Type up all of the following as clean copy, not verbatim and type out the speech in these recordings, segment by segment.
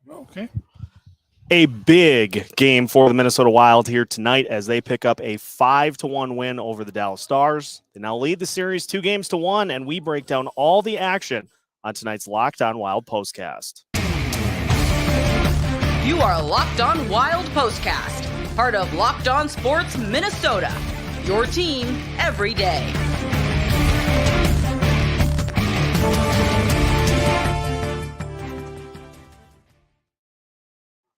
Okay. A big game for the Minnesota Wild here tonight as they pick up a 5-1 win over the Dallas Stars. They now lead the series 2-1, and we break down all the action on tonight's Locked On Wild postcast. You are Locked On Wild postcast, part of Locked On Sports Minnesota, your team every day.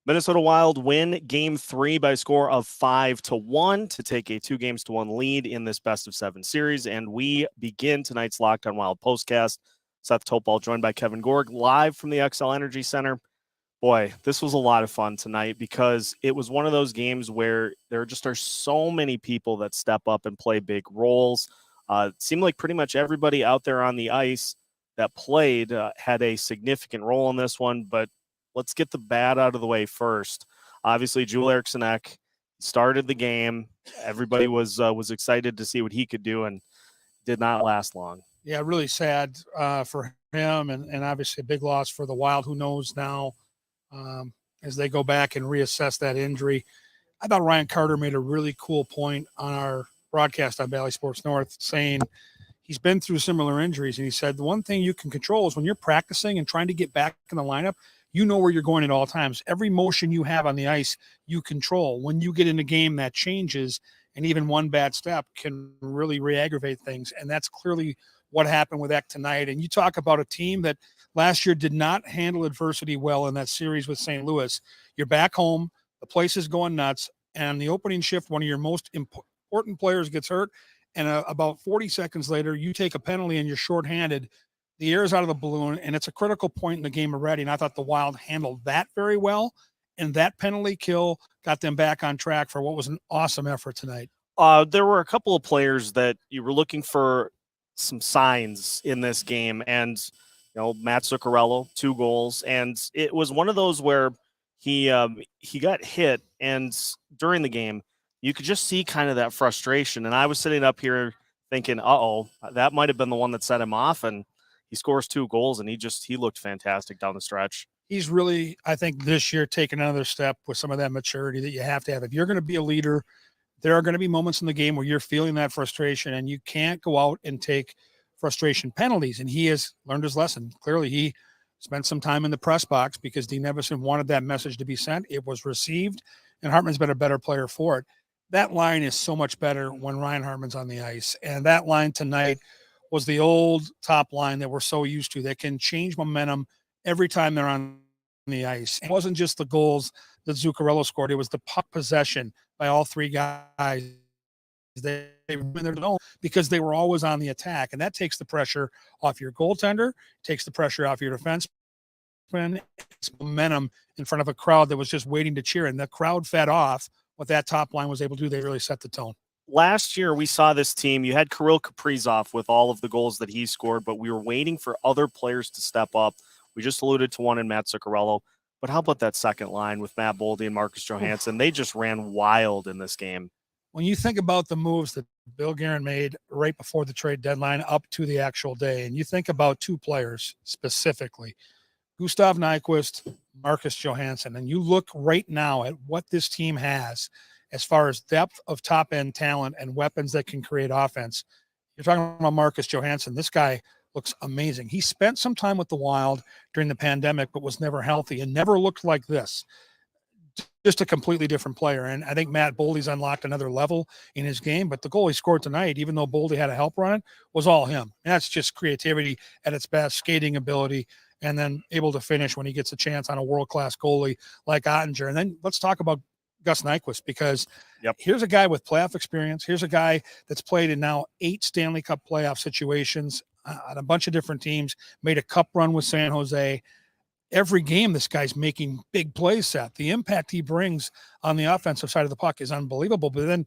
Minnesota Wild win Game 3 by a score of 5-1 to take a 2-1 lead in this best-of-7 series. And we begin tonight's Locked On Wild postcast. Seth Topal joined by Kevin Gorg live from the Xcel Energy Center. Boy, this was a lot of fun tonight because it was one of those games where there just are so many people that step up and play big roles. It seemed like pretty much everybody out there on the ice that played had a significant role in this one, but let's get the bad out of the way first. Obviously, Eriksson Ek started the game. Everybody was excited to see what he could do, and did not last long. Yeah, really sad for him, and obviously a big loss for the Wild. Who knows now as they go back and reassess that injury. I thought Ryan Carter made a really cool point on our broadcast on Valley Sports North, saying he's been through similar injuries, and he said the one thing you can control is when you're practicing and trying to get back in the lineup, you know where you're going at all times. Every motion you have on the ice, you control. When you get in a game, that changes, and even one bad step can really re-aggravate things, and that's clearly what happened with Ek tonight. And you talk about a team that last year did not handle adversity well in that series with St. Louis. You're back home, the place is going nuts, and the opening shift, one of your most important players gets hurt, and about 40 seconds later, you take a penalty and you're shorthanded. The air is out of the balloon, and it's a critical point in the game already, and I thought the Wild handled that very well, and that penalty kill got them back on track for what was an awesome effort tonight. There were a couple of players that you were looking for some signs in this game, and Mats Zuccarello, 2 goals, and it was one of those where he got hit, and during the game, you could just see kind of that frustration, and I was sitting up here thinking, that might have been the one that set him off, and he scores 2 goals, and he looked fantastic down the stretch. He's really, I think, this year taken another step with some of that maturity that you have to have. If you're going to be a leader, there are going to be moments in the game where you're feeling that frustration, and you can't go out and take frustration penalties. And he has learned his lesson. Clearly, he spent some time in the press box because Dean Evason wanted that message to be sent. It was received, and Hartman's been a better player for it. That line is so much better when Ryan Hartman's on the ice. And that line tonight was the old top line that we're so used to that can change momentum every time they're on the ice. It wasn't just the goals that Zuccarello scored. It was the puck possession by all 3 guys. They win their zone because they were always on the attack, and that takes the pressure off your goaltender, takes the pressure off your defenseman. It's momentum in front of a crowd that was just waiting to cheer, and the crowd fed off what that top line was able to do. They really set the tone. Last year, we saw this team. You had Kirill Kaprizov with all of the goals that he scored, but we were waiting for other players to step up. We just alluded to one in Mats Zuccarello, but how about that second line with Matt Boldy and Marcus Johansson? They just ran wild in this game. When you think about the moves that Bill Guerin made right before the trade deadline up to the actual day, and you think about 2 players specifically, Gustav Nyquist, Marcus Johansson, and you look right now at what this team has as far as depth of top-end talent and weapons that can create offense. You're talking about Marcus Johansson. This guy looks amazing. He spent some time with the Wild during the pandemic, but was never healthy and never looked like this. Just a completely different player. And I think Matt Boldy's unlocked another level in his game, but the goal he scored tonight, even though Boldy had a help run, was all him. And that's just creativity at its best, skating ability, and then able to finish when he gets a chance on a world-class goalie like Ottinger. And then let's talk about Gus Nyquist, because here's a guy with playoff experience. Here's a guy that's played in now 8 Stanley Cup playoff situations on a bunch of different teams, made a cup run with San Jose. Every game, this guy's making big plays, Seth. The impact he brings on the offensive side of the puck is unbelievable. But then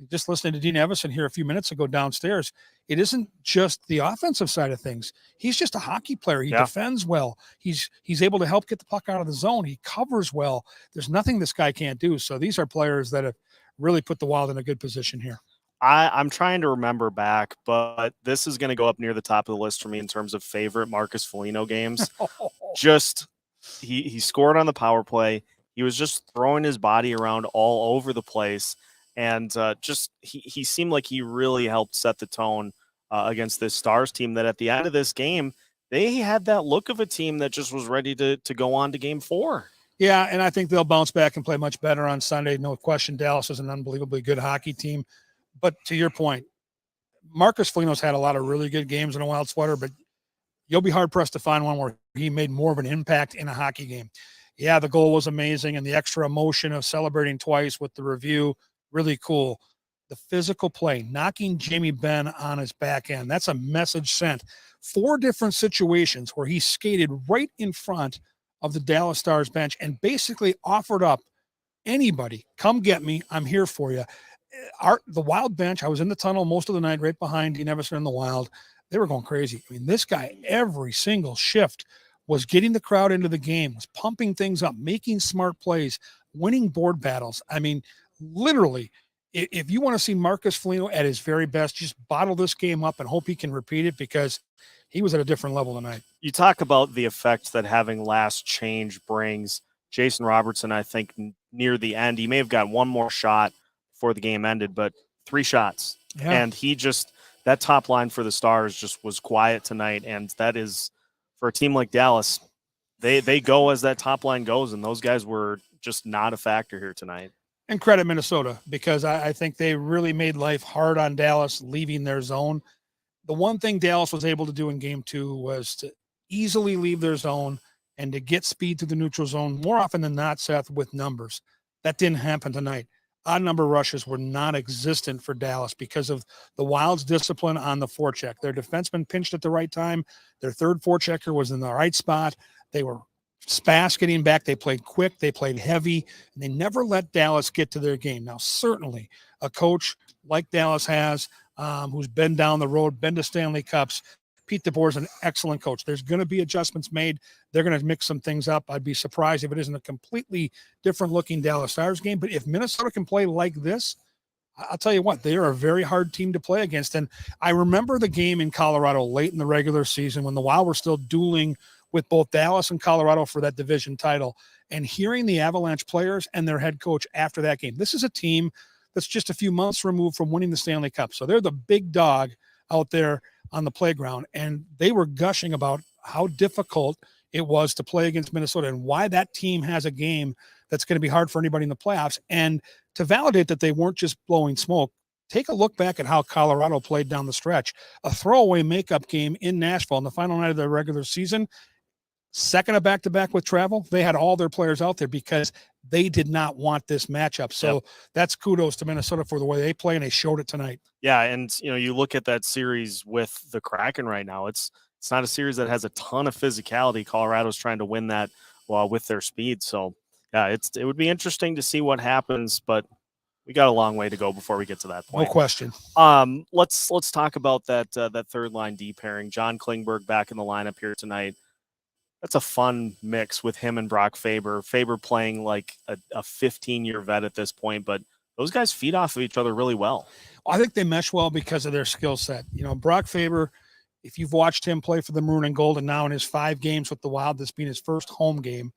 just listening to Dean Evason here a few minutes ago downstairs, it isn't just the offensive side of things. He's just a hockey player. He defends well. He's able to help get the puck out of the zone. He covers well. There's nothing this guy can't do. So these are players that have really put the Wild in a good position here. I'm trying to remember back, but this is going to go up near the top of the list for me in terms of favorite Marcus Foligno games. Just he scored on the power play. He was just throwing his body around all over the place, and he seemed like he really helped set the tone against this Stars team that at the end of this game, they had that look of a team that just was ready to go on to Game 4. Yeah, and I think they'll bounce back and play much better on Sunday. No question, Dallas is an unbelievably good hockey team. But to your point, Marcus Foligno's had a lot of really good games in a Wild sweater, but you'll be hard-pressed to find one where he made more of an impact in a hockey game. Yeah, the goal was amazing, and the extra emotion of celebrating twice with the review, really cool. The physical play, knocking Jamie Benn on his back end, that's a message sent. 4 different situations where he skated right in front of the Dallas Stars bench and basically offered up, anybody, come get me, I'm here for you. The Wild bench, I was in the tunnel most of the night right behind Dean Evason in the Wild. They were going crazy. I mean, this guy, every single shift, was getting the crowd into the game, was pumping things up, making smart plays, winning board battles. I mean, literally, if you want to see Marcus Foligno at his very best, just bottle this game up and hope he can repeat it, because he was at a different level tonight. You talk about the effect that having last change brings. Jason Robertson, I think, near the end, he may have got one more shot before the game ended, but 3 shots. Yeah. And that top line for the Stars just was quiet tonight, and that is, for a team like Dallas, they go as that top line goes, and those guys were just not a factor here tonight. And credit Minnesota, because I think they really made life hard on Dallas leaving their zone. The one thing Dallas was able to do in Game 2 was to easily leave their zone and to get speed to the neutral zone more often than not, Seth, with numbers. That didn't happen tonight. Odd number rushes were non-existent for Dallas because of the Wild's discipline on the forecheck. Their defenseman pinched at the right time. Their third forechecker was in the right spot. They were fast getting back. They played quick. They played heavy. And they never let Dallas get to their game. Now, certainly a coach like Dallas has, who's been down the road, been to Stanley Cups, Pete DeBoer is an excellent coach. There's going to be adjustments made. They're going to mix some things up. I'd be surprised if it isn't a completely different looking Dallas Stars game. But if Minnesota can play like this, I'll tell you what, they are a very hard team to play against. And I remember the game in Colorado late in the regular season when the Wild were still dueling with both Dallas and Colorado for that division title, and hearing the Avalanche players and their head coach after that game. This is a team that's just a few months removed from winning the Stanley Cup. So they're the big dog out there on the playground, and they were gushing about how difficult it was to play against Minnesota and why that team has a game that's going to be hard for anybody in the playoffs. And to validate that they weren't just blowing smoke, take a look back at how Colorado played down the stretch. A throwaway makeup game in Nashville on the final night of their regular season, second of back-to-back with travel. They had all their players out there because they did not want this matchup. So That's kudos to Minnesota for the way they play, and they showed it tonight. Yeah, and you look at that series with the Kraken right now. It's not a series that has a ton of physicality. Colorado's trying to win that with their speed. So yeah, it would be interesting to see what happens, but we got a long way to go before we get to that point. No question. Let's talk about that third line D pairing. John Klingberg back in the lineup here tonight. That's a fun mix with him and Brock Faber. Faber playing like a 15-year vet at this point, but those guys feed off of each other really well. I think they mesh well because of their skill set. Brock Faber, if you've watched him play for the Maroon and Gold, and now in his 5 games with the Wild, this being his first home game,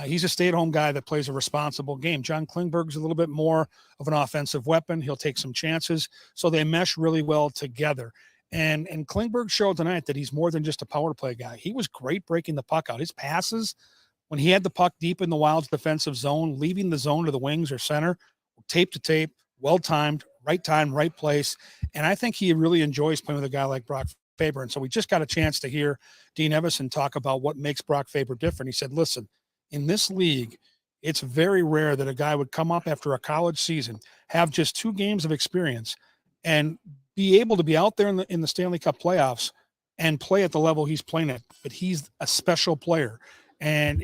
he's a stay-at-home guy that plays a responsible game. John Klingberg's a little bit more of an offensive weapon. He'll take some chances. So they mesh really well together. And Klingberg showed tonight that he's more than just a power play guy. He was great breaking the puck out. His passes, when he had the puck deep in the Wild's defensive zone, leaving the zone to the wings or center, tape to tape, well-timed, right time, right place. And I think he really enjoys playing with a guy like Brock Faber. And so we just got a chance to hear Dean Evason talk about what makes Brock Faber different. He said, listen, in this league, it's very rare that a guy would come up after a college season, have just 2 games of experience, and be able to be out there in the Stanley Cup playoffs and play at the level he's playing at. But he's a special player. And,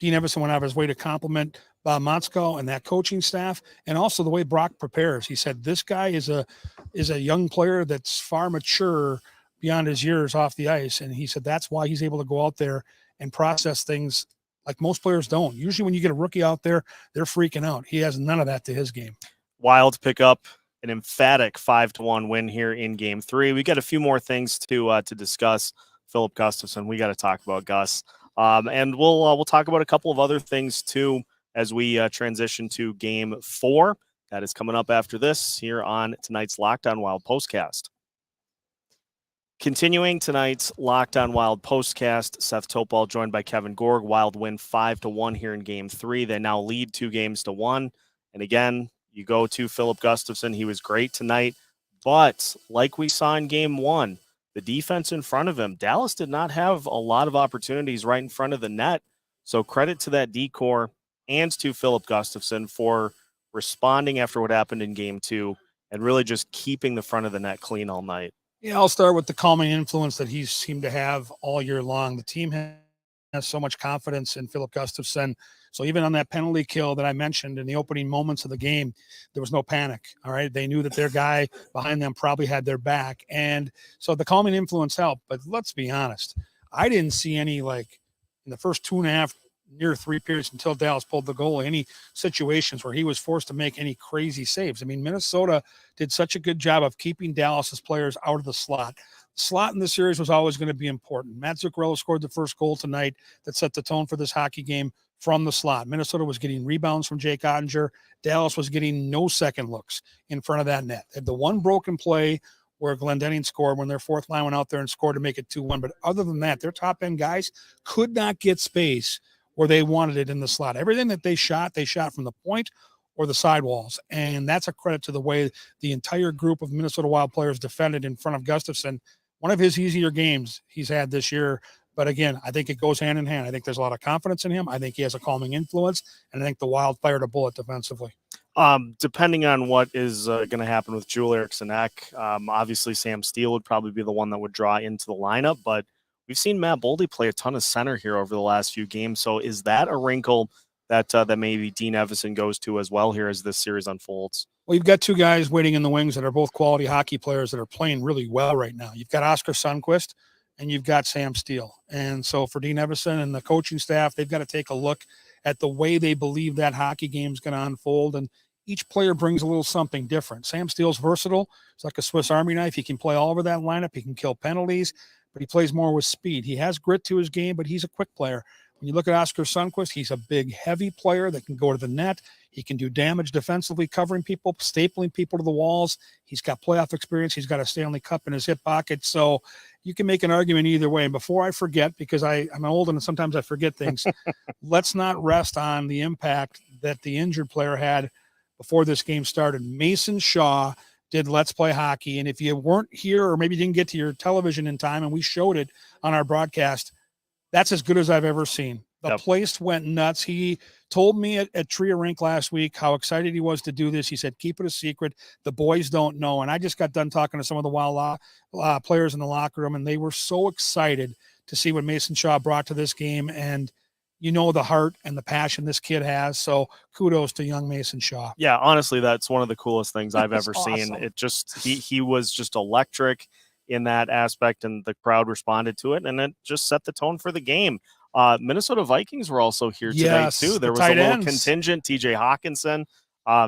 Dean Evason went out of his way to compliment Bob Motzko and that coaching staff, and also the way Brock prepares. He said, this guy is a young player that's far mature beyond his years off the ice. And he said, that's why he's able to go out there and process things like most players don't. Usually when you get a rookie out there, they're freaking out. He has none of that to his game. Wild pick up an emphatic 5-1 win here in Game 3. We got a few more things to discuss. Filip Gustavsson, we got to talk about Gus. And we'll talk about a couple of other things too as we transition to Game 4. That is coming up after this here on tonight's Locked On Wild Postcast. Continuing tonight's Locked On Wild Postcast, Seth Topal joined by Kevin Gorg. Wild win 5-1 here in Game 3. They now lead 2-1. And again, you go to Filip Gustavsson. He was great tonight. But like we saw in Game 1, the defense in front of him, Dallas did not have a lot of opportunities right in front of the net. So credit to that D-core and to Filip Gustavsson for responding after what happened in Game 2 and really just keeping the front of the net clean all night. Yeah, I'll start with the calming influence that he's seemed to have all year long. The team has so much confidence in Filip Gustavsson. So even on that penalty kill that I mentioned in the opening moments of the game, there was no panic. All right. They knew that their guy behind them probably had their back. And so the calming influence helped. But let's be honest, I didn't see any, like, in the first 2.5, near 3 periods until Dallas pulled the goal, any situations where he was forced to make any crazy saves. I mean, Minnesota did such a good job of keeping Dallas's players out of the slot. Slot in the series was always going to be important. Mats Zuccarello scored the first goal tonight that set the tone for this hockey game from the slot. Minnesota was getting rebounds from Jake Ottinger. Dallas was getting no second looks in front of that net. They had the one broken play where Glendening scored when their fourth line went out there and scored to make it 2-1. But other than that, their top end guys could not get space where they wanted it in the slot. Everything that they shot from the point or the sidewalls. And that's a credit to the way the entire group of Minnesota Wild players defended in front of Gustavsson. One of his easier games he's had this year. But again, I think it goes hand in hand. I think there's a lot of confidence in him. I think he has a calming influence. And I think the Wild fired a bullet defensively. Depending on what is going to happen with Eriksson Ek, obviously Sam Steele would probably be the one that would draw into the lineup. But we've seen Matt Boldy play a ton of center here over the last few games. So is that a wrinkle that maybe Dean Evason goes to as well here as this series unfolds? Well, you've got two guys waiting in the wings that are both quality hockey players that are playing really well right now. You've got Oscar Sundqvist and you've got Sam Steele. And so for Dean Evason and the coaching staff, they've got to take a look at the way they believe that hockey game is going to unfold. And each player brings a little something different. Sam Steele's versatile. It's like a Swiss Army knife. He can play all over that lineup. He can kill penalties, but he plays more with speed. He has grit to his game, but he's a quick player. When you look at Oscar Sundqvist, he's a big, heavy player that can go to the net. He can do damage defensively, covering people, stapling people to the walls. He's got playoff experience. He's got a Stanley Cup in his hip pocket. So you can make an argument either way. And before I forget, because I'm old and sometimes I forget things, let's not rest on the impact that the injured player had before this game started. Mason Shaw did Let's Play Hockey. And if you weren't here or maybe didn't get to your television in time, and we showed it on our broadcast, that's as good as I've ever seen. The place went nuts. He told me at Tria Rink last week how excited he was to do this. He said, keep it a secret. The boys don't know. And I just got done talking to some of the Wild players in the locker room, and they were so excited to see what Mason Shaw brought to this game. And you know the heart and the passion this kid has. So kudos to young Mason Shaw. Yeah, honestly, that's one of the coolest things I've ever seen. It just he was just electric in that aspect, and the crowd responded to it, and it just set the tone for the game. Minnesota Vikings were also here today too. There was a little contingent, TJ Hawkinson.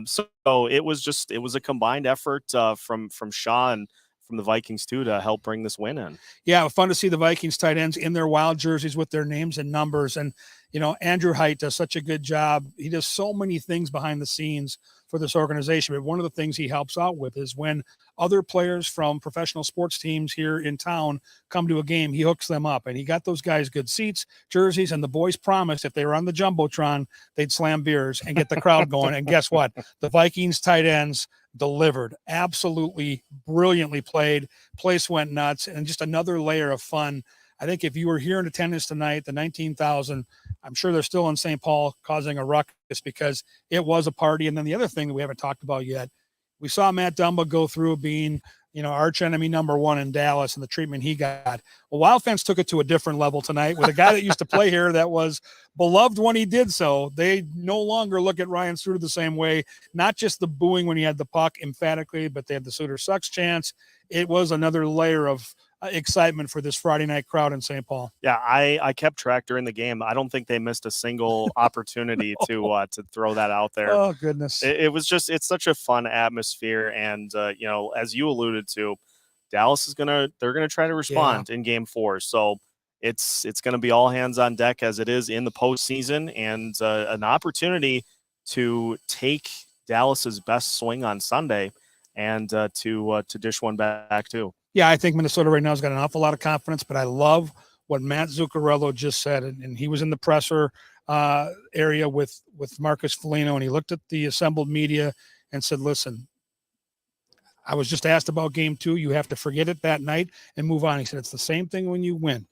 So it was a combined effort from Shaw and from the Vikings too to help bring this win in. Yeah, fun to see the Vikings tight ends in their Wild jerseys with their names and numbers. And, you know, Andrew Haidt does such a good job. He does so many things behind the scenes for this organization. But one of the things he helps out with is when other players from professional sports teams here in town come to a game, he hooks them up. And he got those guys good seats, jerseys, and the boys promised if they were on the Jumbotron, they'd slam beers and get the crowd going. And guess what? The Vikings tight ends delivered. Absolutely brilliantly played. Place went nuts, and just another layer of fun. I think if you were here in attendance tonight, the 19,000, I'm sure they're still in St. Paul causing a ruckus because it was a party. And then the other thing that we haven't talked about yet, we saw Matt Dumba go through being, you know, arch enemy number one in Dallas and the treatment he got. Well, Wild fans took it to a different level tonight with a guy that used to play here that was beloved when he did so. They no longer look at Ryan Suter the same way, not just the booing when he had the puck emphatically, but they had the Suter sucks chance. It was another layer of excitement for this Friday night crowd in St. Paul. Yeah, I kept track during the game. I don't think they missed a single opportunity to throw that out there. Oh goodness. It was just, it's such a fun atmosphere. And you know, as you alluded to, Dallas they're gonna try to respond in game 4. So it's going to be all hands on deck as it is in the postseason, and an opportunity to take Dallas's best swing on Sunday and to dish one back too. Yeah, I think Minnesota right now has got an awful lot of confidence, but I love what Mats Zuccarello just said, and he was in the presser area with Marcus Foligno, and he looked at the assembled media and said, listen, I was just asked about game 2. You have to forget it that night and move on. He said, it's the same thing when you win.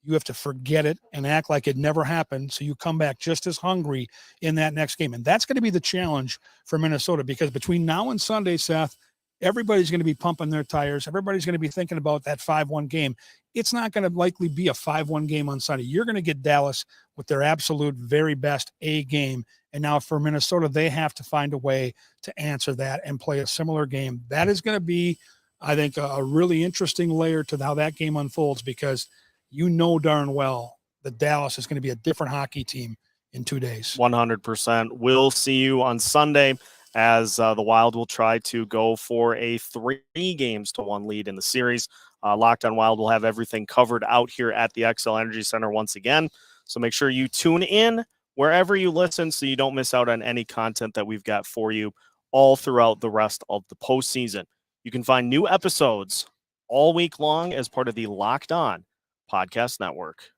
You have to forget it and act like it never happened, so you come back just as hungry in that next game. And that's going to be the challenge for Minnesota, because between now and Sunday, Seth, everybody's going to be pumping their tires. Everybody's going to be thinking about that 5-1 game. It's not going to likely be a 5-1 game on Sunday. You're going to get Dallas with their absolute very best A game. And now for Minnesota, they have to find a way to answer that and play a similar game. That is going to be, I think, a really interesting layer to how that game unfolds, because you know darn well that Dallas is going to be a different hockey team in 2 days. 100%. We'll see you on Sunday as the Wild will try to go for a 3-1 lead in the series. Locked on Wild will have everything covered out here at the Xcel Energy Center once again. So make sure you tune in wherever you listen so you don't miss out on any content that we've got for you all throughout the rest of the postseason. You can find new episodes all week long as part of the Locked On Podcast Network.